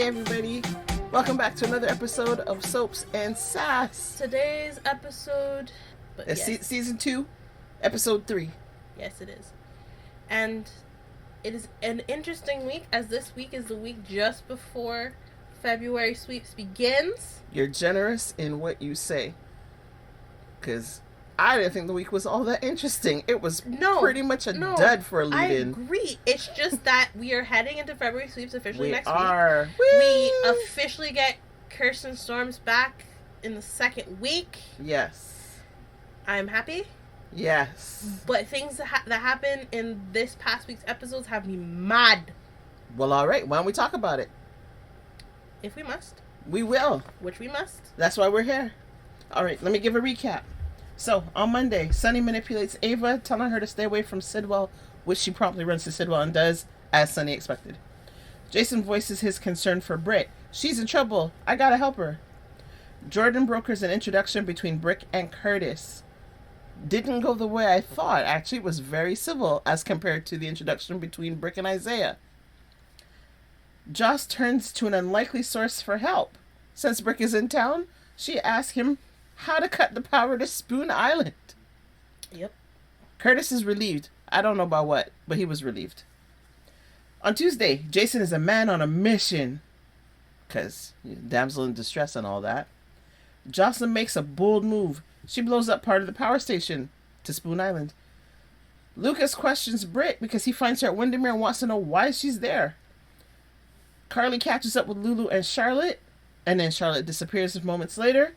everybody. Welcome back to another episode of Soaps and Sass. Today's episode... Season 2, episode 3. Yes, it is. And it is an interesting week, as this week is the week just before February sweeps begins. You're generous in what you say. Because I didn't think the week was all that interesting. It was pretty much a dud for a lead-in. I agree. It's just that we are heading into February sweeps officially next week. Woo! We officially get Kirsten Storms back in the second week. Yes. I'm happy. Yes. But things that happened in this past week's episodes have me mad. Well, all right. Why don't we talk about it? If we must. We will. Which we must. That's why we're here. All right. Let me give a recap. So, on Monday, Sunny manipulates Ava, telling her to stay away from Sidwell, which she promptly runs to Sidwell and does, as Sunny expected. Jason voices his concern for Britt. She's in trouble. I gotta help her. Jordan brokers an introduction between Brick and Curtis. Didn't go the way I thought. Actually, it was very civil as compared to the introduction between Brick and Isaiah. Joss turns to an unlikely source for help. Since Brick is in town, she asks him how to cut the power to Spoon Island. Yep. Curtis is relieved. I don't know about what, but he was relieved. On Tuesday, Jason is a man on a mission. Because damsel in distress and all that. Jocelyn makes a bold move. She blows up part of the power station to Spoon Island. Lucas questions Britt because he finds her at Wyndemere and wants to know why she's there. Carly catches up with Lulu and Charlotte, and then Charlotte disappears moments later.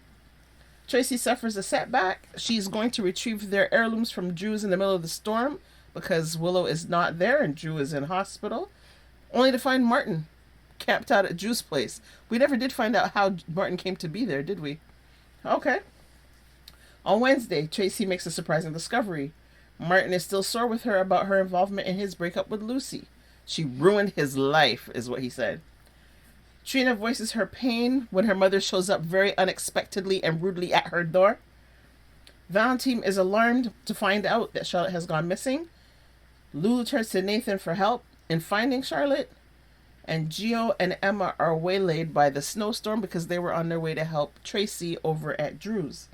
Tracy suffers a setback. She's going to retrieve their heirlooms from Drew's in the middle of the storm because Willow is not there and Drew is in hospital, only to find Martin camped out at Drew's place. We never did find out how Martin came to be there, did we? Okay. On Wednesday, Tracy makes a surprising discovery. Martin is still sore with her about her involvement in his breakup with Lucy. She ruined his life, is what he said. Trina voices her pain when her mother shows up very unexpectedly and rudely at her door. Valentine is alarmed to find out that Charlotte has gone missing. Lulu turns to Nathan for help in finding Charlotte. And Gio and Emma are waylaid by the snowstorm because they were on their way to help Tracy over at Drew's.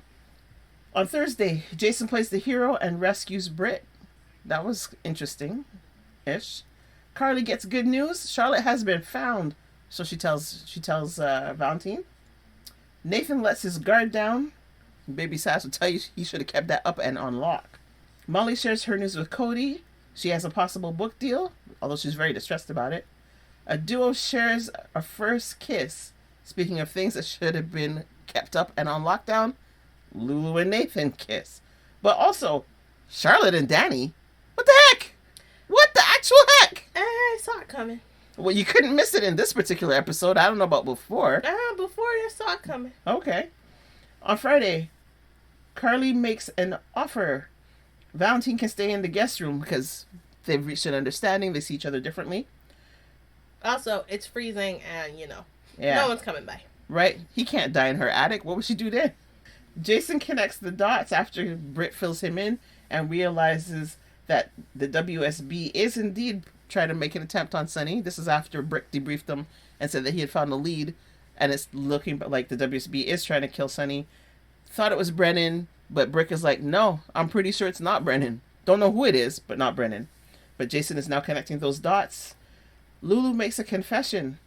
On Thursday, Jason plays the hero and rescues Britt. That was interesting-ish. Carly gets good news. Charlotte has been found. So she tells Valentine. Nathan lets his guard down. Baby Sass will tell you he should have kept that up and on lock. Molly shares her news with Cody. She has a possible book deal, although she's very distressed about it. A duo shares a first kiss. Speaking of things that should have been kept up and on lockdown, Lulu and Nathan kiss. But also, Charlotte and Danny. What the heck? What the actual heck? I saw it coming. Well, you couldn't miss it in this particular episode. I don't know about before. Before you saw it coming. Okay. On Friday, Carly makes an offer. Valentine can stay in the guest room because they've reached an understanding. They see each other differently. Also, it's freezing and, yeah. No one's coming by. Right? He can't die in her attic. What would she do then? Jason connects the dots after Britt fills him in and realizes that the WSB is indeed trying to make an attempt on Sunny. This is after Brick debriefed him and said that he had found a lead, and it's looking like the WSB is trying to kill Sunny. Thought it was Brennan, but Brick is like, no, I'm pretty sure it's not Brennan. Don't know who it is, but not Brennan. But Jason is now connecting those dots. Lulu makes a confession.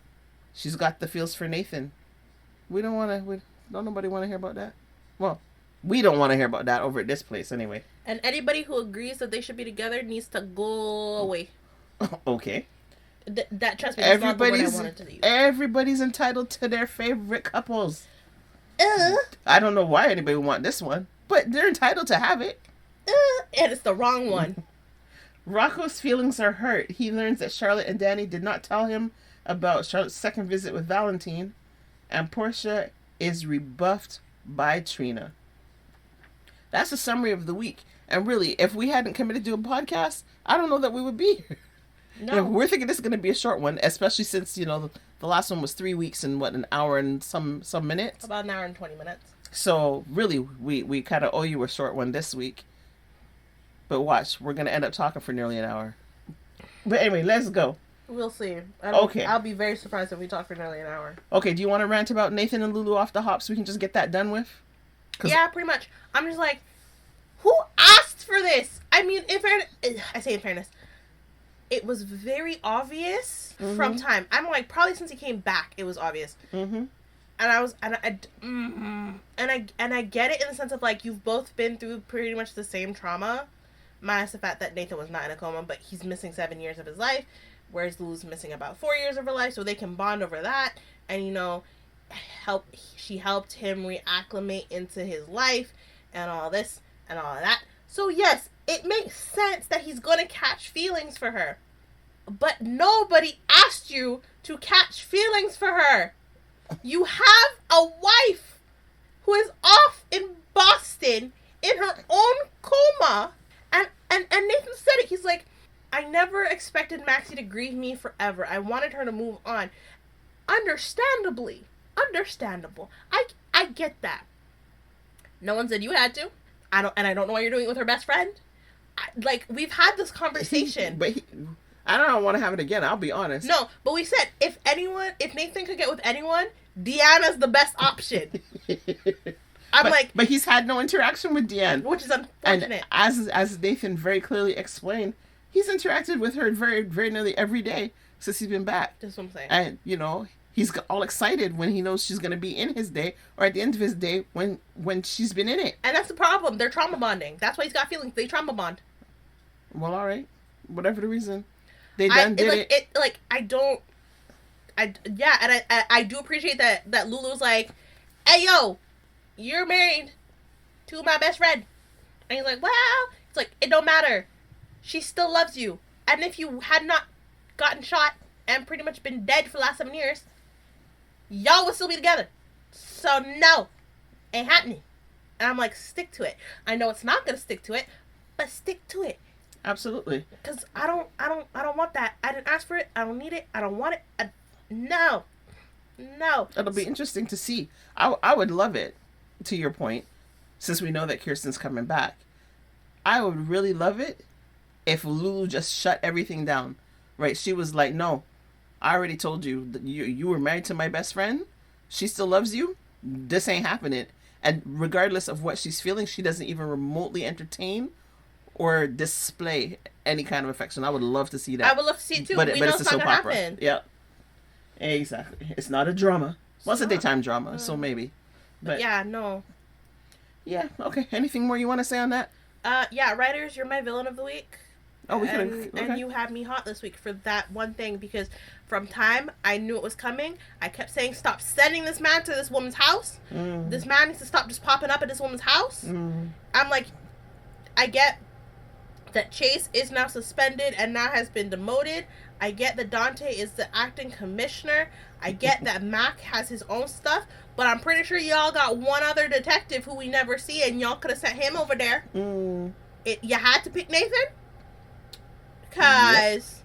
She's got the feels for Nathan. Don't nobody want to hear about that? Well, we don't want to hear about that over at this place anyway. And anybody who agrees that they should be together needs to go away. Okay. That trust me, that's not the word I wanted to use. Everybody's entitled to their favorite couples. I don't know why anybody would want this one, but they're entitled to have it. And it's the wrong one. Rocco's feelings are hurt. He learns that Charlotte and Danny did not tell him about Charlotte's second visit with Valentine, and Portia is rebuffed by Trina. That's a summary of the week. And really, if we hadn't committed to a podcast, I don't know that we would be here. No. We're thinking this is going to be a short one, especially since, the last one was 3 weeks and an hour and some minutes. About an hour and 20 minutes. So really, we kind of owe you a short one this week. But watch, we're going to end up talking for nearly an hour. But anyway, let's go. We'll see. Okay. I'll be very surprised if we talk for nearly an hour. Okay, do you want to rant about Nathan and Lulu off the hop so we can just get that done with? Yeah, pretty much. I'm just like, who asked for this? I mean, I say in fairness, it was very obvious from time. I'm like, probably since he came back, it was obvious. Mm-hmm. And I get it in the sense of like, you've both been through pretty much the same trauma, minus the fact that Nathan was not in a coma, but he's missing 7 years of his life, whereas Lulu's missing about 4 years of her life, so they can bond over that, and you know, she helped him reacclimate into his life, and all this, and all of that. So yes, it makes sense that he's gonna catch feelings for her. But nobody asked you to catch feelings for her. You have a wife who is off in Boston in her own coma. And Nathan said it. He's like, I never expected Maxie to grieve me forever. I wanted her to move on. Understandable. I get that. No one said you had to. I don't know why you're doing it with her best friend. We've had this conversation. But I don't want to have it again. I'll be honest. No, but we said if Nathan could get with anyone, Deanna's the best option. But he's had no interaction with Deanna, which is unfortunate. And as Nathan very clearly explained, he's interacted with her very, very nearly every day since he's been back. That's what I'm saying. And you know, he's all excited when he knows she's going to be in his day, or at the end of his day when she's been in it. And that's the problem. They're trauma bonding. That's why he's got feelings. They trauma bond. Well, all right, whatever the reason, they did it. I do appreciate that Lulu's like, hey yo, you're married to my best friend, and he's like, well, it's like, it don't matter. She still loves you, and if you had not gotten shot and pretty much been dead for the last 7 years, y'all would still be together. So no, ain't happening. And I'm like, stick to it. I know it's not gonna stick to it, but stick to it. Absolutely. Because I don't want that. I didn't ask for it. I don't need it. I don't want it. No. It'll be interesting to see. I would love it, to your point, since we know that Kirsten's coming back. I would really love it if Lulu just shut everything down. Right? She was like, no, I already told you that you were married to my best friend. She still loves you. This ain't happening. And regardless of what she's feeling, she doesn't even remotely entertain or display any kind of affection. I would love to see that. I would love to see it too. But we know it's not going to happen. Yeah. Exactly. It's not a drama. Well, it's a daytime drama, so maybe. But yeah, no. Yeah, okay. Anything more you want to say on that? Yeah, writers, you're my villain of the week. Oh, we could have. Okay. And you had me hot this week for that one thing, because from time I knew it was coming. I kept saying, stop sending this man to this woman's house. This man needs to stop just popping up at this woman's house. I'm like, I get that Chase is now suspended and now has been demoted. I get that Dante is the acting commissioner. I get that Mac has his own stuff. But I'm pretty sure y'all got one other detective who we never see, and y'all could have sent him over there. You had to pick Nathan? Because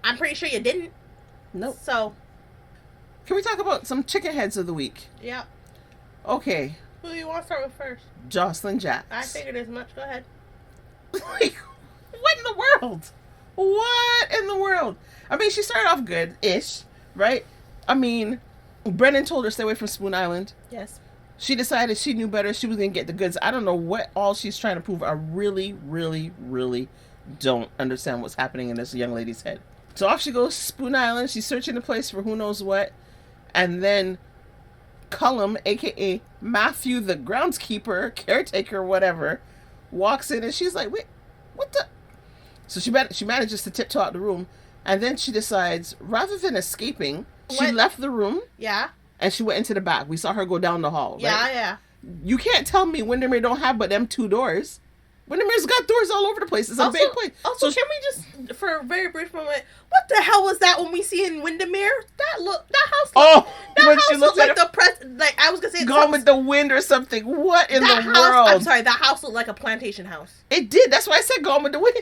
I'm pretty sure you didn't. Nope. So. Can we talk about some chicken heads of the week? Yep. Okay. Who do you want to start with first? Jocelyn Jacks. I figured as much. Go ahead. What in the world? What in the world? I mean, she started off good-ish, right? I mean, Brennan told her to stay away from Spoon Island. Yes. She decided she knew better. She was going to get the goods. I don't know what all she's trying to prove. I really, really, really don't understand what's happening in this young lady's head. So off she goes to Spoon Island. She's searching the place for who knows what. And then Cullum, a.k.a. Matthew, the groundskeeper, caretaker, whatever, walks in and she's like, wait, what the? So she manages to tiptoe out the room, and then she decides, rather than escaping, she left the room. Yeah. And she went into the back. We saw her go down the hall. Right? Yeah. You can't tell me Wyndemere don't have but them 2 doors. Windemere's got doors all over the place. It's a big place. Also, can we just, for a very brief moment, what the hell was that when we see in Wyndemere? That house looked like the press. Like I was gonna say, Gone with the Wind or something. What in the world? I'm sorry, that house looked like a plantation house. It did. That's why I said Gone with the Wind.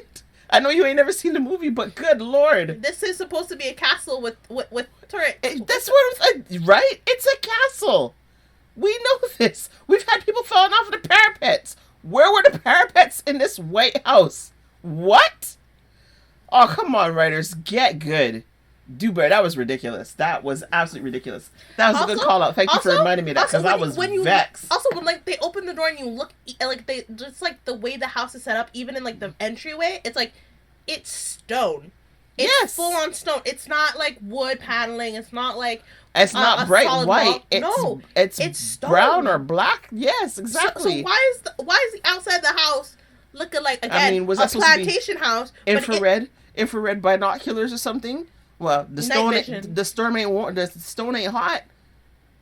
I know you ain't never seen the movie, but good Lord. This is supposed to be a castle with turrets. That's what it was, right? It's a castle. We know this. We've had people falling off of the parapets. Where were the parapets in this White House? What? Oh, come on, writers. Get good. Dewberry, that was ridiculous. That was absolutely ridiculous. That was a good call out. Thank you for also- reminding me of that, because I was vexed. Also, when like they open the door and you look, like they just like the way the house is set up, even in like the entryway, it's like it's stone. It's Yes. full on stone. It's not like wood paneling. It's not like It's not bright solid white. wall. It's stone. brown or black. Yes, exactly. So why is the outside the house looking like, again, was a that supposed to be plantation house? but infrared binoculars or something? Well, the stone ain't hot.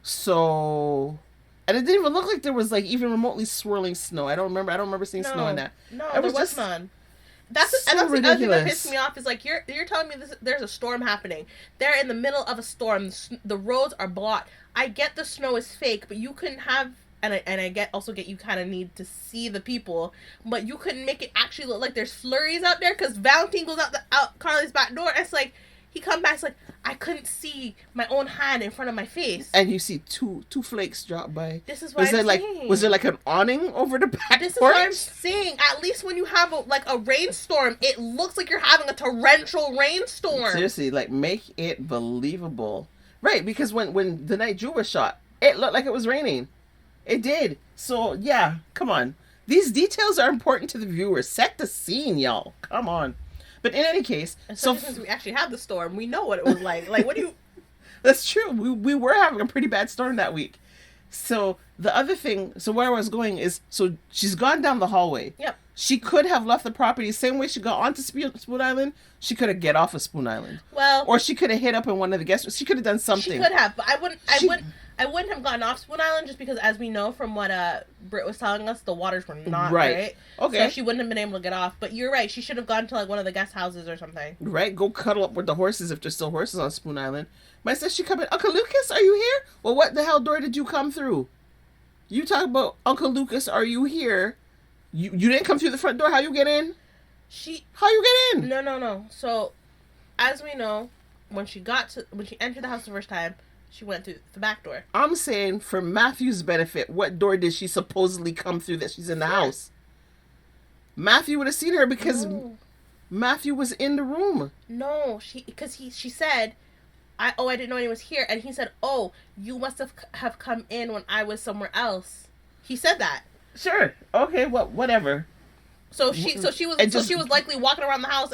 So, and it didn't even look like there was like even remotely swirling snow. I don't remember seeing snow in that. No, It there was just none. That's so the other thing that ridiculous. pissed me off is like you're telling me there's a storm happening. They're in the middle of a storm. The roads are blocked. I get the snow is fake, but you couldn't have and I get you kind of need to see the people, but you couldn't make it actually look like there's flurries out there because Valentine goes out Carly's back door. And it's like he comes back. It's like I couldn't see my own hand in front of my face. And you see two flakes drop by. This is what I'm saying. Was there like an awning over the back This is porch? what I'm saying. At least when you have a rainstorm, it looks like you're having a torrential rainstorm. Seriously, like make it believable, right? Because when the night Drew was shot, it looked like it was raining. It did. So yeah, come on. These details are important to the viewer. Set the scene, y'all. Come on. But in any case, since we actually had the storm, we know what it was like. Like, what do you? That's true. We were having a pretty bad storm that week. So the other thing, so where I was going is, so she's gone down the hallway. Yep. She could have left the property same way she got onto Spoon Island. She could have get off of Spoon Island. Well, or she could have hit up in one of the guest. She could have done something. She could have, but I wouldn't have gotten off Spoon Island just because, as we know from what Britt was telling us, the waters were not right. Okay. So she wouldn't have been able to get off. But you're right. She should have gone to like one of the guest houses or something. Right. Go cuddle up with the horses if there's still horses on Spoon Island. My sister, she come in. Uncle Lucas, are you here? Well, what the hell door did you come through? You talk about Uncle Lucas, are you here? You didn't come through the front door. How you get in? How you get in? No. So, as we know, when she entered the house the first time, she went through the back door. I'm saying for Matthew's benefit, what door did she supposedly come through that she's in the house? Matthew would have seen her because Matthew was in the room. No, she said, I didn't know anyone was here, and he said, oh, you must have come in when I was somewhere else. He said that. Sure. Okay. Well, whatever. So she was likely walking around the house,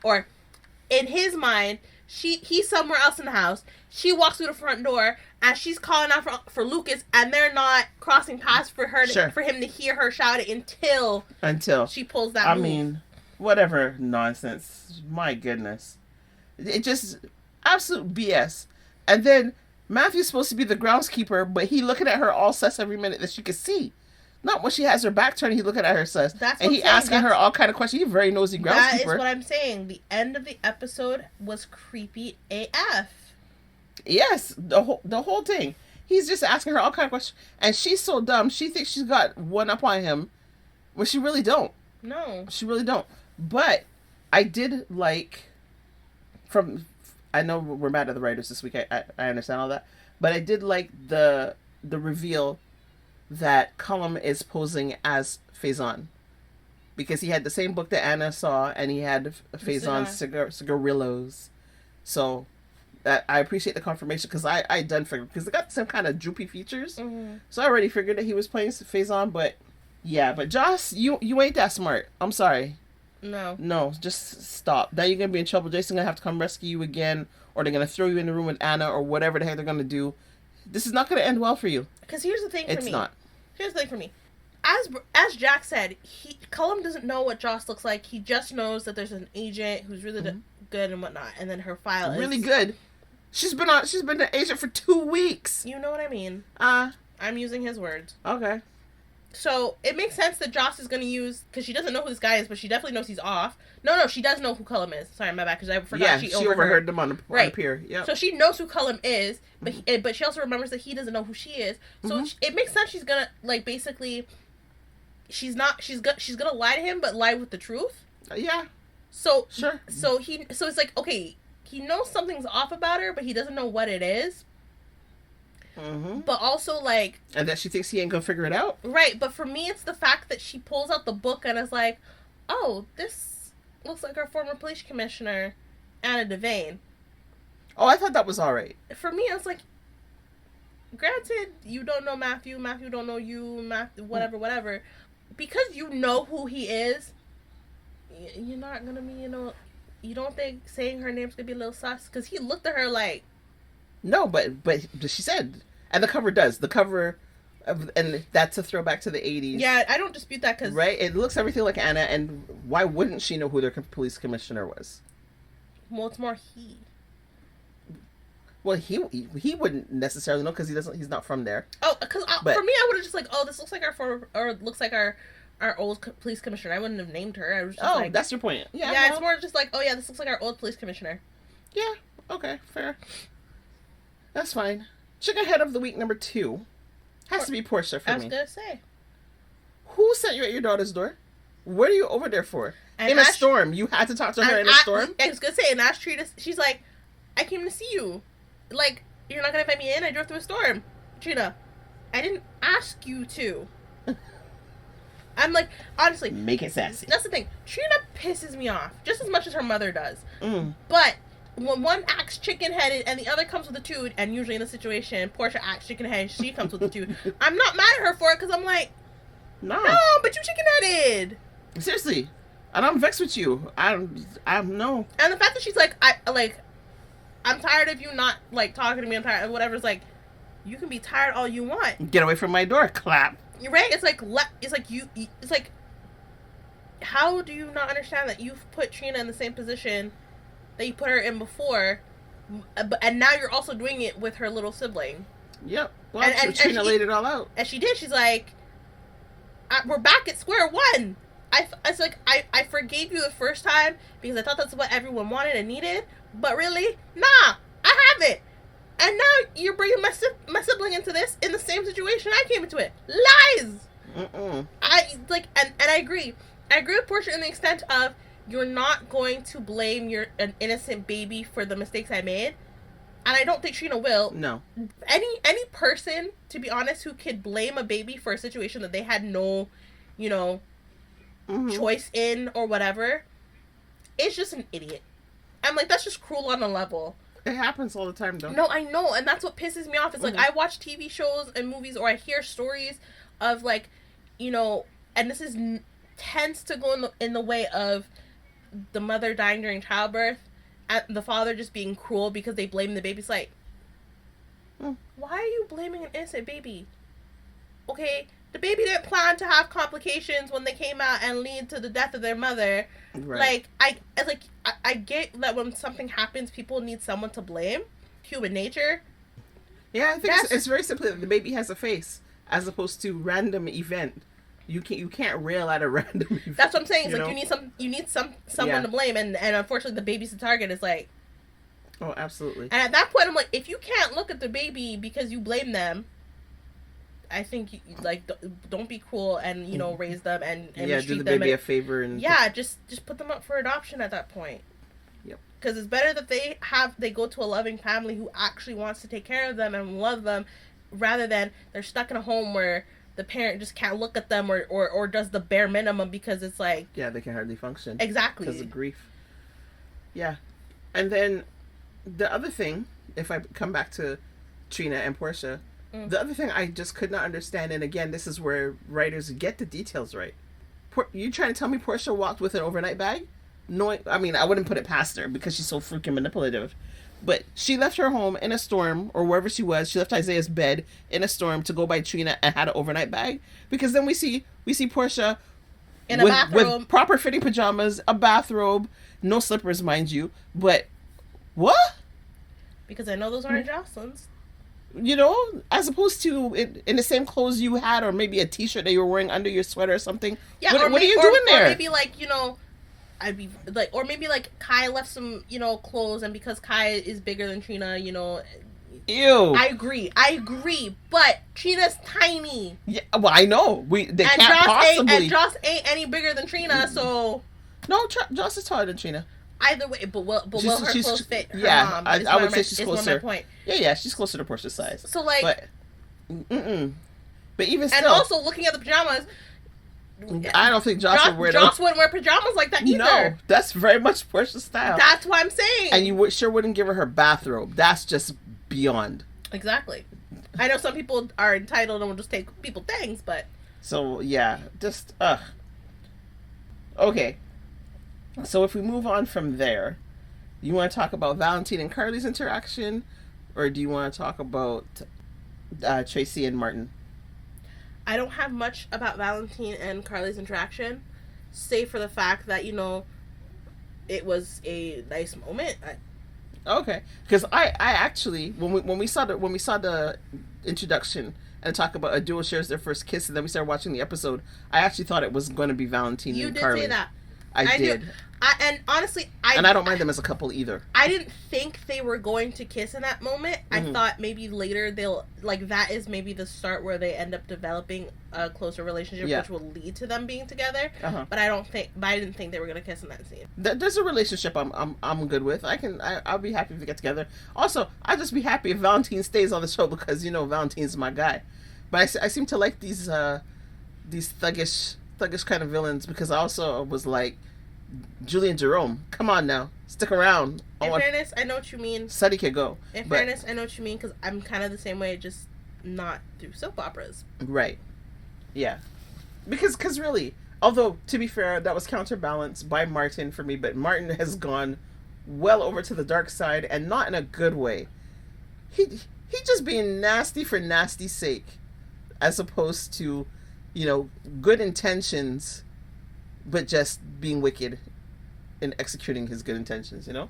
or in his mind, he's somewhere else in the house. She walks through the front door and she's calling out for Lucas, and they're not crossing paths for him to hear her shout it until she pulls that move. I mean, whatever nonsense. My goodness, it just absolute BS. And then Matthew's supposed to be the groundskeeper, but he looking at her all sus every minute that she could see. Not when she has her back turned, he looking at her sus. And he asking her all kind of questions. He's a very nosy groundskeeper. That is what I'm saying. The end of the episode was creepy AF. Yes, the whole thing. He's just asking her all kind of questions. And she's so dumb. She thinks she's got one up on him. Well, she really don't. No. She really don't. But I did like, I know we're mad at the writers this week. I understand all that. But I did like the reveal that Cullum is posing as Faison, because he had the same book that Anna saw, and he had Faison's cigarillos. So I appreciate the confirmation, because I done figured, because it got some kind of droopy features. Mm-hmm. So I already figured that he was playing Faison, but yeah. But Joss, you ain't that smart. I'm sorry. No, just stop. Now you're gonna be in trouble. Jason's gonna have to come rescue you again, or they're gonna throw you in the room with Anna, or whatever the heck they're gonna do. This is not gonna end well for you. Because here's the thing for me. It's not. Here's the thing for me. As Jack said, Cullum doesn't know what Joss looks like. He just knows that there's an agent who's really good and whatnot, and then her file is really good. She's been an agent for 2 weeks. You know what I mean? I'm using his words. Okay. So it makes sense that Joss is going to use, because she doesn't know who this guy is, but she definitely knows he's off. No, she does know who Cullum is. Sorry, my bad, because I forgot she overheard them on the pier. Yep. So she knows who Cullum is, but she also remembers that he doesn't know who she is. So it makes sense she's gonna, like, basically, she's gonna lie to him, but lie with the truth. Yeah. So sure. So it's like, okay, he knows something's off about her, but he doesn't know what it is. Mm-hmm. But also, like... And that she thinks he ain't gonna figure it out? Right, but for me, it's the fact that she pulls out the book and is like, oh, this looks like our former police commissioner, Anna Devane. Oh, I thought that was all right. For me, I was like, granted, you don't know Matthew. Matthew don't know you. Matthew, whatever. Because you know who he is, you're not gonna be, you don't think saying her name's gonna be a little sus? Because he looked at her like... No, but she said, and the cover does. The cover, and that's a throwback to the 80s. Yeah, I don't dispute that because... Right? It looks everything like Anna, and why wouldn't she know who their police commissioner was? Well, it's more he. Well, he wouldn't necessarily know because he's not from there. Oh, because for me, I would have just like, oh, this looks like looks like our old police commissioner. I wouldn't have named her. I was just like, that's your point. Yeah, yeah, it's more just like, oh yeah, this looks like our old police commissioner. Yeah, okay, fair. That's fine. Chicken head of the week number 2 has to be Portia for me. I was gonna say, who sent you at your daughter's door? What are you over there for? And in a storm. You had to talk to her in a storm? I was gonna say, and Ash treated us, she's like, I came to see you. Like, you're not gonna invite me in? I drove through a storm. Trina, I didn't ask you to. I'm like, honestly. Make it sassy. That's the thing. Trina pisses me off just as much as her mother does. Mm. But when one acts chicken-headed and the other comes with a toot, and usually in this situation, Portia acts chicken-headed, she comes with a toot, I'm not mad at her for it because I'm like, no, but you chicken-headed. Seriously. And I'm vexed with you. I'm no. And the fact that she's like, I'm tired of you not, like, talking to me. I'm tired of whatever. It's like, you can be tired all you want. Get away from my door. Clap. You're right. It's like, it's like, how do you not understand that you've put Trina in the same position that you put her in before, and now you're also doing it with her little sibling? Yep. Well, and Trina laid it all out. And she did. She's like, we're back at square one. I forgave you the first time because I thought that's what everyone wanted and needed. But really, nah, I haven't. And now you're bringing my sibling into this in the same situation I came into it. Lies. Mm-mm. And I agree. I agree with Portia in the extent of you're not going to blame an innocent baby for the mistakes I made, and I don't think Trina will. No. Any person, to be honest, who could blame a baby for a situation that they had no, choice in or whatever, is just an idiot. I'm like, that's just cruel on a level. It happens all the time, though. No, I know, and that's what pisses me off. It's like, I watch TV shows and movies, or I hear stories of, like, and this tends to go in the way of the mother dying during childbirth, and the father just being cruel because they blame the baby. It's like, why are you blaming an innocent baby? Okay, the baby didn't plan to have complications when they came out and lead to the death of their mother. Right. I get that when something happens, people need someone to blame. Human nature. Yeah, I think it's very simply that the baby has a face, as opposed to random event. You can't rail at a random event. That's what I'm saying. It's like you need someone to blame, and unfortunately the baby's the target. Is like, oh, absolutely. And at that point, I'm like, if you can't look at the baby because you blame them, I think don't be cruel and raise them and do the baby a favor and just put them up for adoption at that point. Yep. Because it's better that they go to a loving family who actually wants to take care of them and love them, rather than they're stuck in a home where the parent just can't look at them or does the bare minimum because it's like, they can hardly function exactly because of grief. Yeah, and then the other thing, if I come back to Trina and Portia. The other thing I just could not understand, and again, this is where writers get the details right. You trying to tell me Portia walked with an overnight bag? No, I mean, I wouldn't put it past her because she's so freaking manipulative. But she left her home in a storm, or wherever she was. She left Isaiah's bed in a storm to go by Trina and had an overnight bag. Because then we see Portia in a bathrobe, with proper fitting pajamas, a bathrobe, no slippers, mind you. But what? Because I know those aren't Jocelyn's. As opposed to in the same clothes you had, or maybe a t-shirt that you were wearing under your sweater or something. Yeah, what are you doing there? Or maybe I'd be like, or maybe like Kai left some, clothes, and because Kai is bigger than Trina, Ew. I agree, but Trina's tiny. Yeah, well, I know. They can't possibly. And Joss ain't any bigger than Trina, so. No, Joss is taller than Trina. Either way, but will her clothes fit her mom? I would say she's closer. My point. Yeah, she's closer to Portia's size. So, like... But even still... And also, looking at the pajamas, I don't think Joss would wear those. Joss wouldn't wear pajamas like that either. No, that's very much Portia's style. That's what I'm saying. And you sure wouldn't give her bathrobe. That's just beyond. Exactly. I know some people are entitled and will just take people things, but... So, yeah. Just, Okay. So if we move on from there, you want to talk about Valentine and Carly's interaction? Or do you want to talk about Tracy and Martin? I don't have much about Valentine and Carly's interaction, save for the fact that, you know, it was a nice moment. Okay, because I actually when we saw the introduction and talk about a duo shares their first kiss, and then we started watching the episode, I actually thought it was going to be Valentine and Carly. You did say that. I did. And honestly, I don't mind them as a couple either. I didn't think they were going to kiss in that moment. I thought maybe later they'll, like, that is maybe the start where they end up developing a closer relationship, which will lead to them being together. But I didn't think they were gonna kiss in that scene. There's a relationship I'm good with. I'll be happy if they get together. Also, I'll just be happy if Valentine stays on the show because, you know, Valentine's my guy. But I seem to like these thuggish kind of villains because I also was like, Julie and Jerome, come on now, stick around. In fairness, I know what you mean. Sadie can go. Fairness, I know what you mean because I'm kind of the same way, just not through soap operas. Right. Yeah. Because really, although to be fair, that was counterbalanced by Martin for me, but Martin has gone well over to the dark side and not in a good way. He just being nasty for nasty's sake, as opposed to, you know, good intentions, but just being wicked in executing his good intentions, you know?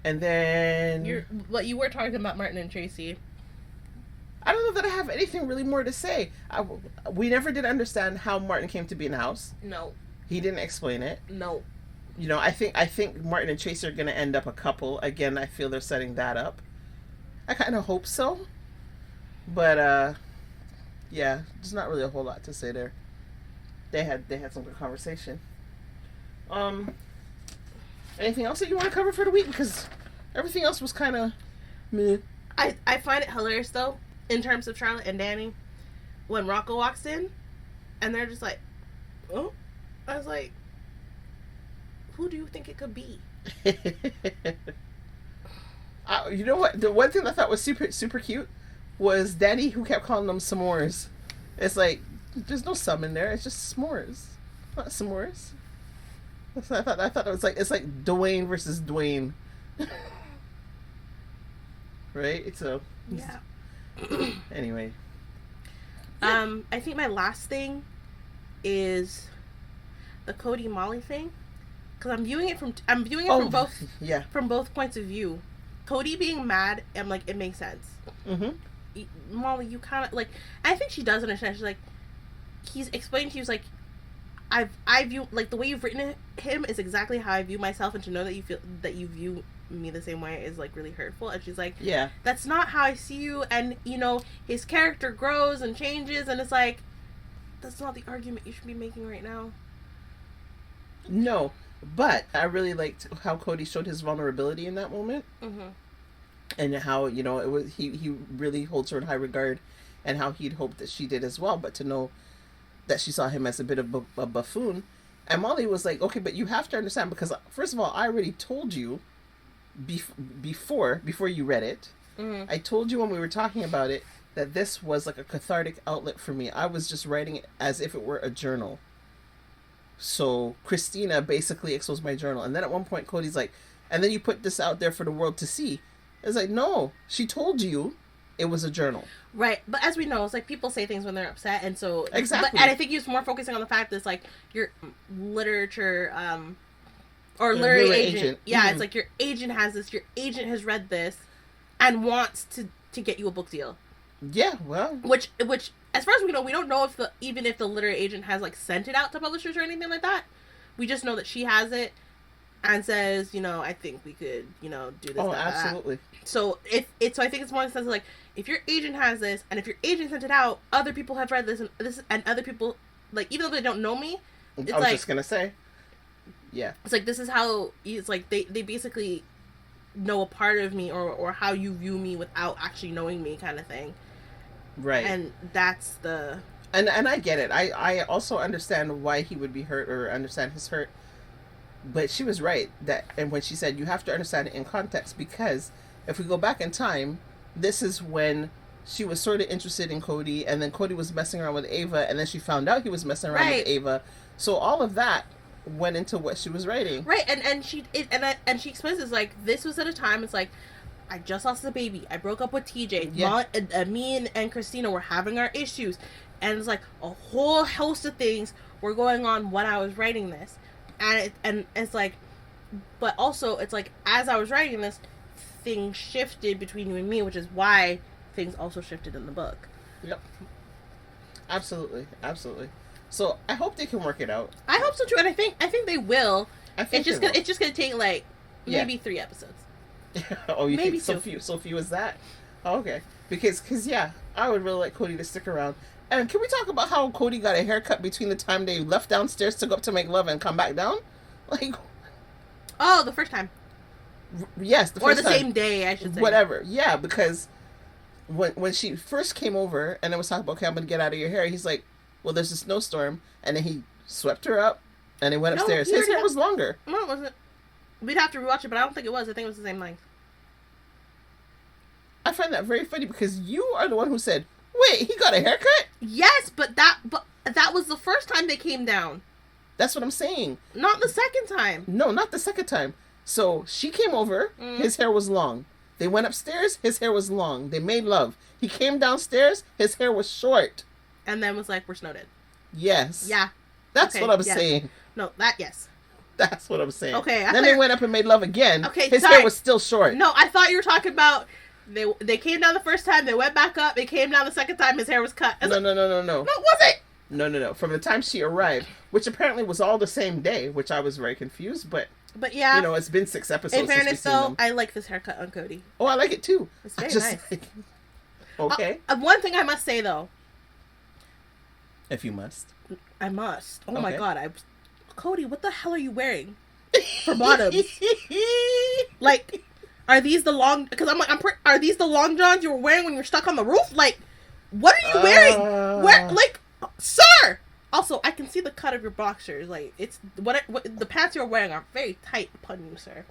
And then... you were talking about Martin and Tracy. I don't know that I have anything really more to say. We never did understand how Martin came to be in the house. No. He didn't explain it. No. You know, I think Martin and Tracy are going to end up a couple. Again, I feel they're setting that up. I kind of hope so. But, yeah, there's not really a whole lot to say there. They had some good conversation. Anything else that you want to cover for the week? Because everything else was kind of meh. I find it hilarious though, in terms of Charlotte and Danny, when Rocco walks in, and they're just like, "Oh," I was like, "Who do you think it could be?" You know what? The one thing I thought was super cute was Danny, who kept calling them s'mores. It's like, there's no some in there. It's just s'mores, not s'mores. I thought it was like, it's like Dwayne versus Dwayne, right? So yeah. Anyway, I think my last thing is the Cody Molly thing, because I'm viewing it from both from both points of view. Cody being mad, I'm like, it makes sense. Molly, you kind of like, I think she does understand. She's like, he's explaining to you, like, I view, like, the way you've written him is exactly how I view myself, and to know that you feel that you view me the same way is, like, really hurtful. And she's like, yeah, that's not how I see you. And, you know, his character grows and changes, and it's like, that's not the argument you should be making right now. No, but I really liked how Cody showed his vulnerability in that moment. And how, you know, it was he really holds her in high regard, and how he'd hoped that she did as well, but to know that she saw him as a bit of a buffoon. And Molly was like, okay, but you have to understand, because first of all, I already told you before you read it. I told you when we were talking about it that this was like a cathartic outlet for me. I was just writing it as if it were a journal. So Christina basically exposed my journal, and then at one point Cody's like, and then you put this out there for the world to see. It's like, no, she told you it was a journal. Right, but as we know, it's like people say things when they're upset, and so... Exactly. And I think he was more focusing on the fact that it's like your literature, or literary agent. Yeah, it's like your agent has this, your agent has read this, and wants to get you a book deal. Yeah, well... Which, as far as we don't know if even if the literary agent has, like, sent it out to publishers or anything like that. We just know that she has it, and says, you know, I think we could, you know, do this. Oh, absolutely. So so I think it's more in the sense of, like, if your agent has this, and if your agent sent it out, other people have read this, and other people, like, even though they don't know me, it's I was just gonna say, yeah, it's like, this is how, it's like they basically know a part of me, or how you view me without actually knowing me, kind of thing. Right. And that's the... And I get it. I also understand why he would be hurt, or understand his hurt. But she was right that, and when she said you have to understand it in context, because if we go back in time, this is when she was sort of interested in Cody, and then Cody was messing around with Ava, and then she found out he was messing around Right. with Ava. So all of that went into what she was writing. Right, and she explains this, like, this was at a time, it's like, I just lost the baby, I broke up with TJ, Yeah. me and Christina were having our issues, and it's like a whole host of things were going on when I was writing this, and it's like, but also it's like, as I was writing this, things shifted between you and me, which is why things also shifted in the book. Yep. Absolutely. Absolutely. So I hope they can work it out. I hope so too, and I think they will. I think they will. It's just gonna take like Yeah. maybe 3 episodes. Oh, you Maybe think so few as that? Oh, okay. Because yeah, I would really like Cody to stick around. And can we talk about how Cody got a haircut between the time they left downstairs to go up to make love and come back down? Like, Oh, the first time. yes, the Or first the time. same day, I should say. Whatever. Yeah, because when she first came over and then was talking about, okay, I'm gonna get out of your hair, he's like, well, there's a snowstorm, and then he swept her up and they went No, upstairs. he His already hair had- was longer. No, it wasn't. We'd have to rewatch it, but I don't think it was. I think it was the same length. I find that very funny because you are the one who said, wait, he got a haircut? Yes, but that was the first time they came down. That's what I'm saying. Not the second time. No, not the second time. So she came over, his hair was long. They went upstairs, his hair was long. They made love. He came downstairs, his hair was short. And then was like, we're snowed in. Yes. Yeah. That's Okay, what I'm yes. saying. No, that, yes. That's what I'm saying. Okay, I Then they thought- went up and made love again. Okay, his sorry. hair was still short. No, I thought you were talking about they came down the first time, they went back up, they came down the second time, his hair was cut. I was No. like, no, was it? No. From the time she arrived, which apparently was all the same day, which I was very confused, but But yeah, you know, it's been 6 episodes in since fairness we've seen though, them. I like this haircut on Cody. Oh, I like it too. It's I very just nice. like- okay. One thing I must say though, If you must. I must. Oh my Okay. god, Cody, what the hell are you wearing for bottoms? Like, are these the long? Because are these the long johns you were wearing when you were stuck on the roof? Like, what are you wearing? Sir. Also, I can see the cut of your boxers. Like, it's what the pants you're wearing are very tight upon you, sir.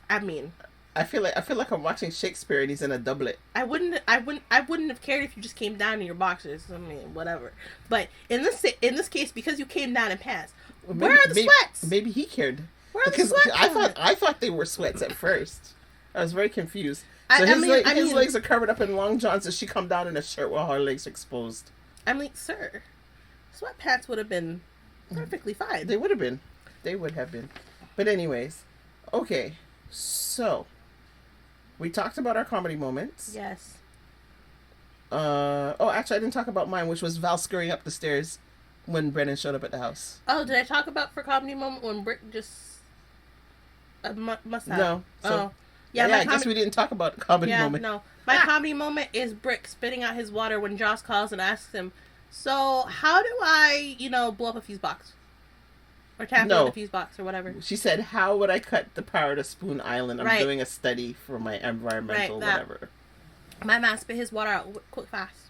I mean, I feel like I'm watching Shakespeare and he's in a doublet. I wouldn't have cared if you just came down in your boxers. I mean, whatever. But in this case, because you came down in pants, where are the sweats? Maybe he cared. Where are the Because sweats? I thought they were sweats at first. I was very confused. I So mean- his legs are covered up in long johns, and she come down in a shirt while her legs are exposed. I'm like, sir, sweatpants would have been perfectly fine. They would have been. But anyways, okay. So we talked about our comedy moments. Yes. Actually, I didn't talk about mine, which was Val scurrying up the stairs when Brennan showed up at the house. Oh, did I talk about for comedy moment when Brick just must have? No. So, Oh, yeah. I guess we didn't talk about the comedy moment. No. My comedy moment is Brick spitting out his water when Joss calls and asks him, "So how do I, blow up a fuse box, or tamper with a fuse box, or whatever?" She said, "How would I cut the power to Spoon Island? I'm Right. doing a study for my environmental whatever." My man spit his water out quick, fast.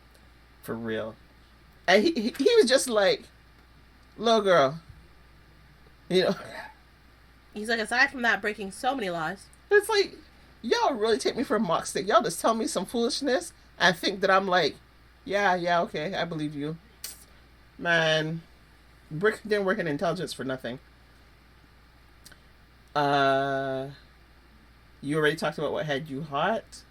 For real. And he was just like, "Little girl," He's like, aside from that, breaking so many laws. It's like, y'all really take me for a mock stick. Y'all just tell me some foolishness and think that I'm like, yeah, okay, I believe you. Man, Brick didn't work in intelligence for nothing. You already talked about what had you hot.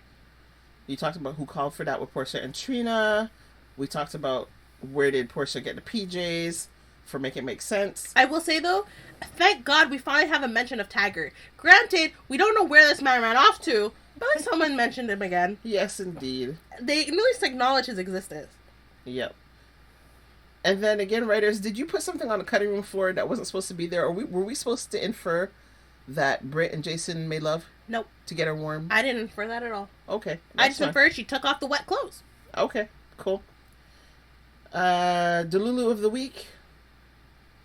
You talked about who called for that with Portia and Trina. We talked about where did Portia get the PJs for Make It Make Sense. I will say though, thank God we finally have a mention of Taggart. Granted, we don't know where this man ran off to, but at least someone mentioned him again. Yes, indeed. They at least acknowledge his existence. Yep. And then again, writers, did you put something on the cutting room floor that wasn't supposed to be there? Or were we supposed to infer that Britt and Jason made love Nope. to get her warm? I didn't infer that at all. Okay. I that's just fine. inferred she took off the wet clothes. Okay, cool. Delulu of the week.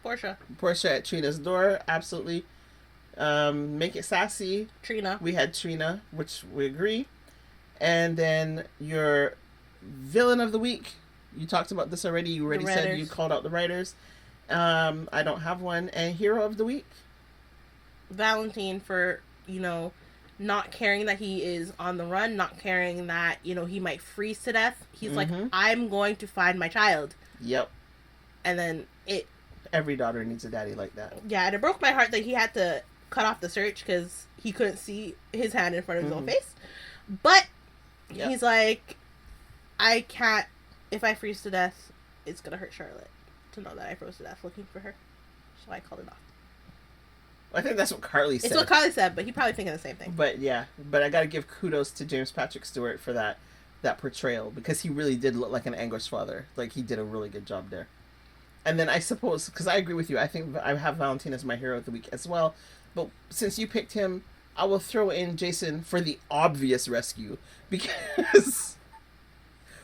Portia. Portia at Trina's door. Absolutely. Make it sassy. Trina. We had Trina, which we agree. And then your villain of the week. You talked about this already. You already said you called out the writers. I don't have one. And hero of the week? Valentine for, not caring that he is on the run, not caring that, he might freeze to death. He's like, I'm going to find my child. Yep. And then every daughter needs a daddy like that. Yeah, and it broke my heart that he had to cut off the search because he couldn't see his hand in front of his own face. But he's like, I can't, if I freeze to death, it's going to hurt Charlotte to know that I froze to death looking for her. So I called it off. I think that's what Carly said. It's what Carly said, but he probably thinking the same thing. But I got to give kudos to James Patrick Stewart for that portrayal, because he really did look like an anguished father. Like, he did a really good job there. And then I suppose, because I agree with you, I think I have Valentine as my hero of the week as well. But since you picked him, I will throw in Jason for the obvious rescue, because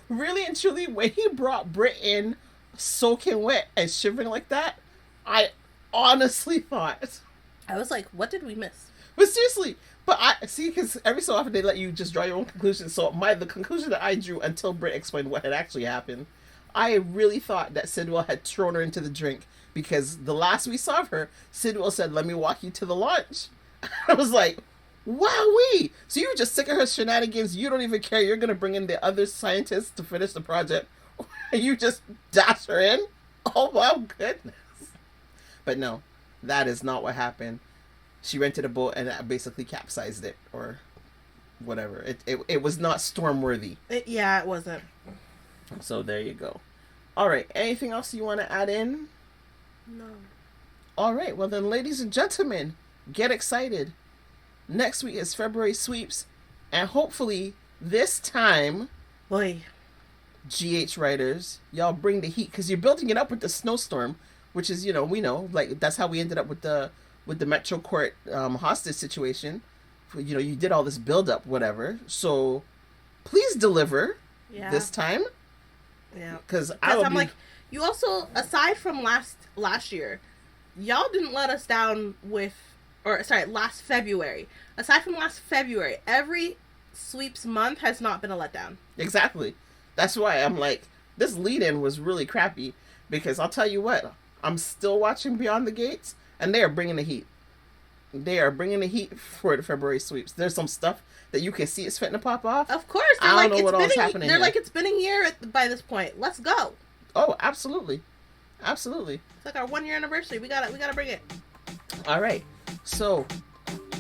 really and truly, when he brought Britt in soaking wet and shivering like that, I honestly thought, I was like, what did we miss? But seriously, because every so often they let you just draw your own conclusions. So the conclusion that I drew until Britt explained what had actually happened, I really thought that Sidwell had thrown her into the drink, because the last we saw of her, Sidwell said, "Let me walk you to the launch." I was like, wowee! So you were just sick of her shenanigans. You don't even care. You're going to bring in the other scientists to finish the project. You just dash her in? Oh my goodness. But no, that is not what happened. She rented a boat and basically capsized it, or whatever. It was not storm worthy. It wasn't. So there you go. All right. Anything else you want to add in? No. All right. Well then, ladies and gentlemen, get excited. Next week is February sweeps, and hopefully this time, boy, GH writers, y'all bring the heat, because you're building it up with the snowstorm, which is, we know, like, that's how we ended up with the Metro Court hostage situation. You did all this build up, whatever. please deliver this time. Yeah. Because I'm like, you also, aside from last year, y'all didn't let us down with, last February. Aside from last February, every sweeps month has not been a letdown. Exactly. That's why I'm like, this lead-in was really crappy. Because I'll tell you what, I'm still watching Beyond the Gates, and they are bringing the heat. They are bringing the heat for the February sweeps. There's some stuff that you can see it's fitting to pop off. Of course. I don't know what all's happening. They're like, it's been a year by this point. Let's go. Oh, absolutely. Absolutely. It's like our 1 year anniversary. We gotta bring it. All right. So,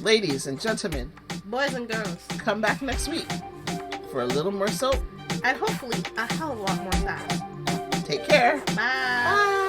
ladies and gentlemen, boys and girls, come back next week for a little more soap. And hopefully a hell of a lot more fast. Take care. Bye. Bye.